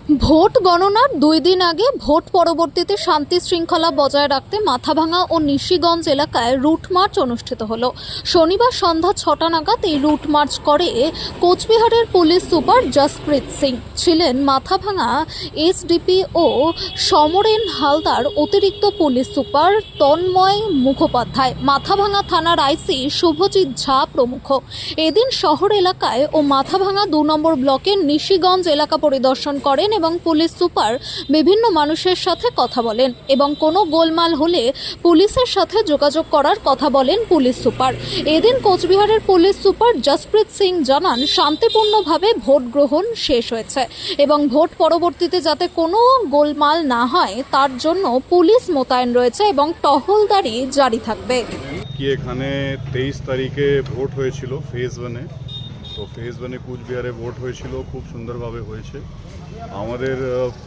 Vote গণনার 2 দিন আগে ভোট পরবর্তীতে শান্তি শৃঙ্খলা বজায় রাখতে মাথাভাঙা ও নিশিগঞ্জ এলাকায় রুট মার্চ অনুষ্ঠিত হলো। শনিবার সন্ধ্যা 6টা নাগাদ এই রুট মার্চ করে কোচবিহারের পুলিশ সুপার জসপ্রীত সিং। ছিলেন মাথাভাঙা এসডিপি ও সমরেন হালদার, অতিরিক্ত পুলিশ সুপার তন্ময় মুখোপাধ্যায়, মাথাভাঙা থানার আইসি শুভজিৎ ঝা প্রমুখ। এদিন শহর এলাকায় ও মাথাভাঙা 2 নম্বর ব্লকের নিশিগঞ্জ এলাকা পরিদর্শন করেন এবং পুলিশ সুপার বিভিন্ন মানুষের সাথে কথা বলেন এবং কোনো গোলমাল হলে পুলিশের সাথে যোগাযোগ করার কথা বলেন পুলিশ সুপার। এদিন কোচবিহারের পুলিশ সুপার জসপ্রীত সিং জানান, শান্তিপূর্ণভাবে ভোট গ্রহণ শেষ হয়েছে এবং ভোট পরবর্তীতে যাতে কোনো গোলমাল না হয় তার জন্য পুলিশ মোতায়েন রয়েছে এবং টহলদারি জারি থাকবে। কি এখানে 23 তারিখে ভোট হয়েছিল ফেজ 1-এ। তো ফেজ 1-এ কুচবিহারে ভোট হয়েছিল, খুব সুন্দরভাবে হয়েছে। আমাদের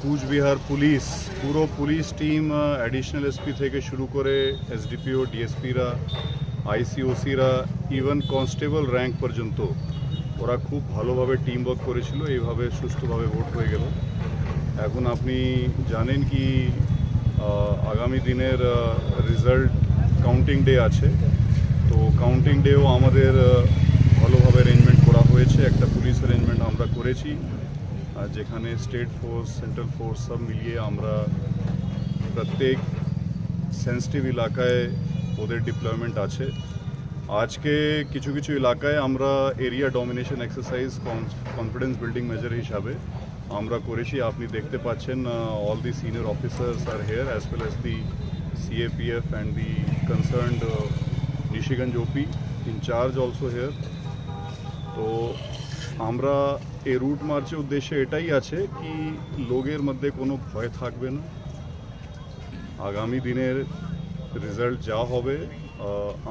কুচবিহার পুলিশ পুরো পুলিশ টিম, অ্যাডিশনাল এসপি থেকে শুরু করে এসডিপিও, ডিএসপিরা, আইসিওসিরা, ইভেন কনস্টেবল র্যাঙ্ক পর্যন্ত ওরা খুব ভালোভাবে টিম ওয়ার্ক করেছিল। এইভাবে সুষ্ঠুভাবে ভোট হয়ে গেল। এখন আপনি জানেন কি আগামী দিনের রেজাল্ট কাউন্টিং ডে আছে। তো কাউন্টিং ডেও আমাদের ভালোভাবে অ্যারেঞ্জমেন্ট করা হয়েছে। একটা পুলিশ অ্যারেঞ্জমেন্ট আমরা করেছি, যেখানে স্টেট ফোর্স, সেন্ট্রাল ফোর্স সব মিলিয়ে আমরা প্রত্যেক সেন্সিটিভ এলাকায় ওদের ডিপ্লয়মেন্ট আছে। আজকে কিছু কিছু এলাকায় আমরা area domination exercise confidence building measure হিসাবে আমরা করেছি। আপনি দেখতে পাচ্ছেন all the senior officers are here as well as the CAPF and the concerned Nishiganj OP in charge also here. তো আমরা এই রুট মার্চের উদ্দেশ্যে এটাই আছে কি লোকের মধ্যে কোনো ভয় থাকবে না। আগামী দিনের রেজাল্ট যা হবে,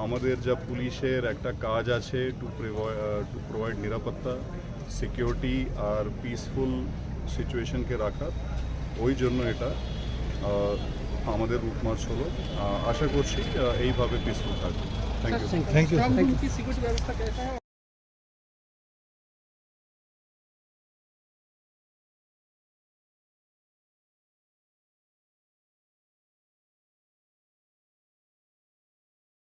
আমাদের যা পুলিশের একটা কাজ আছে টু প্রোভাইড নিরাপত্তা, সিকিউরিটি আর পিসফুল সিচুয়েশনকে রাখা, ওই জন্য এটা আমাদের রুট মার্চ হলো। আশা করছি এইভাবে পিসফুল থাকবে। Thank you.